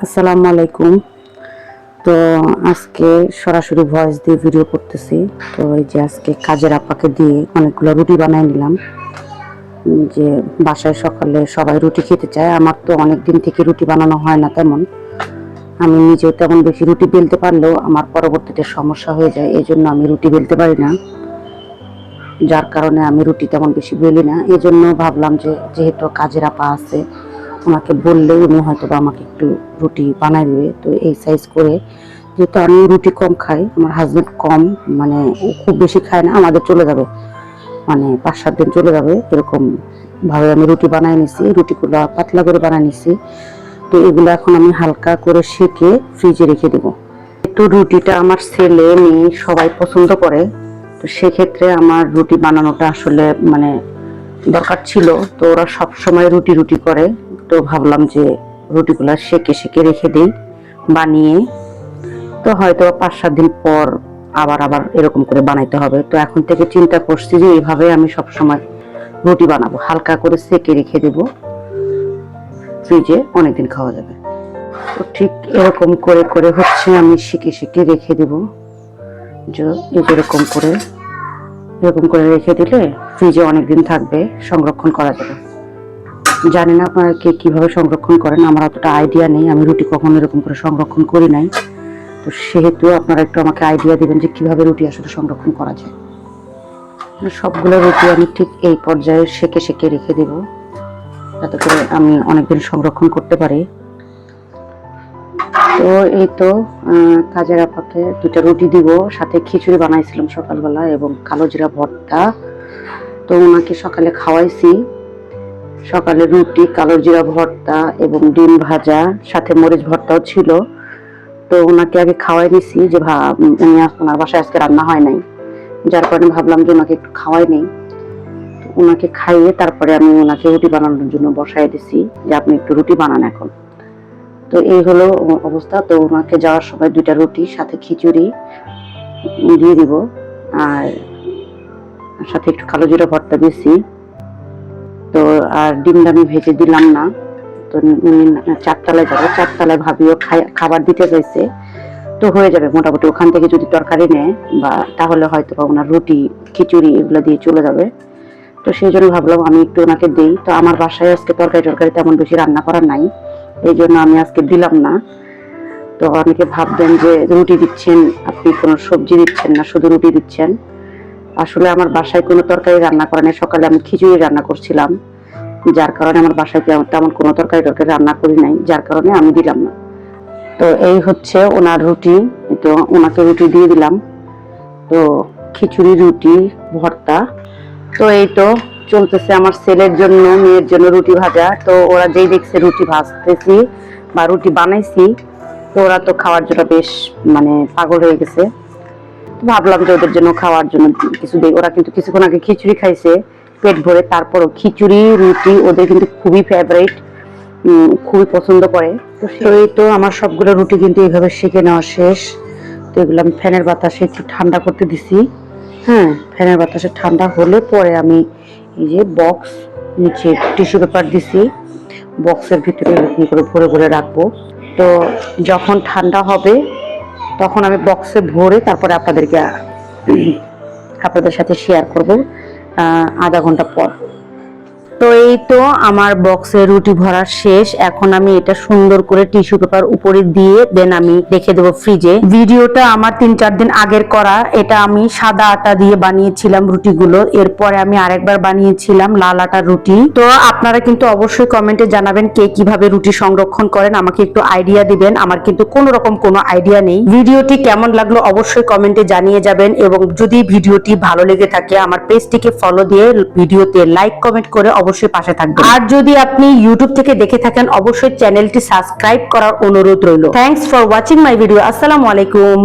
আসসালামু আলাইকুম। তো আজকে সরাসরি ভয়েস দিয়ে ভিডিও করতেছি। তো এই যে আজকে কাজের আপাকে দিয়ে অনেকগুলো রুটি বানাই নিলাম। যে বাসায় সকালে সবাই রুটি খেতে চায়, আমার তো অনেক দিন থেকে রুটি বানানো হয় না তেমন। আমি নিজেও তেমন বেশি রুটি বেলতে পারলেও আমার পরবর্তীতে সমস্যা হয়ে যায়, এই জন্য আমি রুটি বেলতে পারি না, যার কারণে আমি রুটি তেমন বেশি বেলি না। এই জন্য ভাবলাম যে যেহেতু কাজের আপা আছে, ওনাকে বললে উনি হয়তো বা আমাকে একটু রুটি বানাই দেবে। তো এই সাইজ করে, যেহেতু আমি রুটি কম খাই, আমার হাজব্যান্ড কম, মানে ও খুব বেশি খায় না, আমাদের চলে যাবে, মানে 5-7 দিন চলে যাবে, এরকম ভাবে আমি রুটি বানাই নিছি। রুটিগুলো পাতলা করে বানাই নিছি। তো এগুলো এখন আমি হালকা করে সেঁকে ফ্রিজে রেখে দেবো। তো রুটিটা আমার ছেলে মেয়ে সবাই পছন্দ করে, তো সেক্ষেত্রে আমার রুটি বানানোটা আসলে মানে দরকার ছিল। তো ওরা সব সময় রুটি রুটি করে, তো ভাবলাম যে রুটিগুলো সেঁকে সেঁকে রেখে দিই বানিয়ে। তো হয়তো 5-7 দিন পর আবার আবার এরকম করে বানাইতে হবে। তো এখন থেকে চিন্তা করছি যে এইভাবে আমি সব সময় রুটি বানাবো, হালকা করে সেঁকে রেখে দেব, ফ্রিজে অনেকদিন খাওয়া যাবে। তো ঠিক এরকম করে করে হচ্ছে আমি সেঁকে সেঁকে রেখে দেব। এরকম করে এরকম করে রেখে দিলে ফ্রিজে অনেকদিন থাকবে, সংরক্ষণ করা যাবে। জানি না আপনারা কে কিভাবে সংরক্ষণ করেন, আমার অতটা আইডিয়া নেই, আমি রুটি কখনো এরকম করে সংরক্ষণ করি নাই। তো সেহেতু আপনারা একটু আমাকে আইডিয়া দিবেন যে কিভাবে রুটি আসলে সংরক্ষণ করা যায়। সবগুলো রুটি আমি ঠিক এই পর্যায়ে সেঁকে সেঁকে রেখে দেব, যাতে করে আমি অনেকদিন সংরক্ষণ করতে পারি। তো এই তো কাজের আপাকে 2টা রুটি দিব, সাথে খিচুড়ি বানাইছিলাম সকালবেলা এবং কালো জিরা ভর্তা। তো ওনাকে সকালে খাওয়াইছি, সকালে রুটি, কালো জিরা ভর্তা এবং ডিম ভাজা, সাথে মরিচ ভর্তাও ছিল। তো ওনাকে আগে খাওয়াই দিছি, যে ওনার বাসায় আজকে রান্না হয় নাই, যার কারণে ভাবলাম যে ওনাকে একটু খাওয়াই নেই। ওনাকে খাইয়ে তারপরে আমি ওনাকে রুটি বানানোর জন্য বসাই দিছি, যে আপনি একটু রুটি বানান এখন। তো এই হলো অবস্থা। তো ওনাকে যাওয়ার সময় 2টা রুটি সাথে খিচুড়ি দিয়ে দিব, আর সাথে একটু কালো জিরা ভর্তা দিছি। তো আর ডিমটা আমি ভেজে দিলাম না। তো 4তলায় যাবো, 4তলায় ভাবিও খাবার দিতে চাইছে। তো হয়ে যাবে মোটামুটি, ওখান থেকে যদি তরকারি নেয় বা তাহলে হয়তো বা ওনার রুটি খিচুড়ি এগুলো দিয়ে চলে যাবে। তো সেই জন্য ভাবলাম আমি একটু ওনাকে দিই। তো আমার বাসায় আজকে তরকারি তেমন বেশি রান্না করা নাই, এই জন্য আমি আজকে দিলাম না। তো অনেকে ভাববেন যে রুটি দিচ্ছেন, আপনি কোনো সবজি দিচ্ছেন না, শুধু রুটি দিচ্ছেন। আসলে আমার বাসায় কোনো তরকারি রান্না করা নেই। সকালে আমি খিচুড়ি রান্না করছিলাম, যার কারণে আমার বাসায় তেমন কোনো তরকারি রান্না করি নাই, যার কারণে আমি দিলাম না। তো এই হচ্ছে ওনার রুটি। তো ওনাকে রুটি দিয়ে দিলাম, তো খিচুড়ি, রুটি, ভর্তা। তো এই তো চলতেছে আমার ছেলের জন্য, মেয়ের জন্য রুটি ভাজা। তো ওরা যেই দেখছে রুটি ভাজতেছি বা রুটি বানাইছি, তো ওরা তো খাওয়ার জন্য বেশ মানে পাগল হয়ে গেছে। ভাবলাম যে ওদের জন্য খাওয়ার জন্য কিছু দিই। ওরা কিন্তু কিছুক্ষণ আগে খিচুড়ি খাইছে পেট ভরে, তারপরও খিচুড়ি রুটি ওদের কিন্তু খুবই ফেভারিট, খুবই পছন্দ করে। তো সেই তো আমার সবগুলো রুটি কিন্তু এইভাবে সেঁকে নেওয়া শেষ। তো এগুলো আমি ফ্যানের বাতাসে একটু ঠান্ডা করতে দিছি। হ্যাঁ, ফ্যানের বাতাসে ঠান্ডা হলে পরে আমি এই যে বক্স, নিচে টিস্যু পেপার দিছি, বক্সের ভিতরে এরকম করে ভরে ভরে রাখবো। তো যখন ঠান্ডা হবে তখন আমি বক্সে ভরে তারপরে আপনাদের সাথে শেয়ার করব আধা ঘন্টা পর। তো এই তো আমার বক্সে রুটি ভরা শেষ। এখন আমি এটা সুন্দর করে টিস্যু পেপার উপরে দিয়ে দেন আমি রেখে দেবো ফ্রিজে। ভিডিওটা আমার 3-4 দিন আগের করা। এটা আমি সাদা আটা দিয়ে বানিয়েছিলাম রুটিগুলো, এরপরে আমি আরেকবার বানিয়েছিলাম লাল আটার রুটি। তো আপনারা কিন্তু অবশ্যই কমেন্টে জানাবেন কে কিভাবে রুটি সংরক্ষণ করেন, আমাকে একটু আইডিয়া দিবেন। আমার কিন্তু কোনো রকম কোনো আইডিয়া নেই। ভিডিওটি কেমন লাগলো অবশ্যই কমেন্টে জানিয়ে যাবেন, এবং যদি ভিডিওটি ভালো লেগে থাকে আমার পেজটিকে ফলো দিয়ে ভিডিওতে লাইক কমেন্ট করে অবশ্যই পাশে থাকবেন। আর যদি আপনি ইউটিউব থেকে দেখে থাকেন অবশ্যই চ্যানেলটি সাবস্ক্রাইব করার অনুরোধ রইল। Thanks for watching my video. আসসালামু আলাইকুম।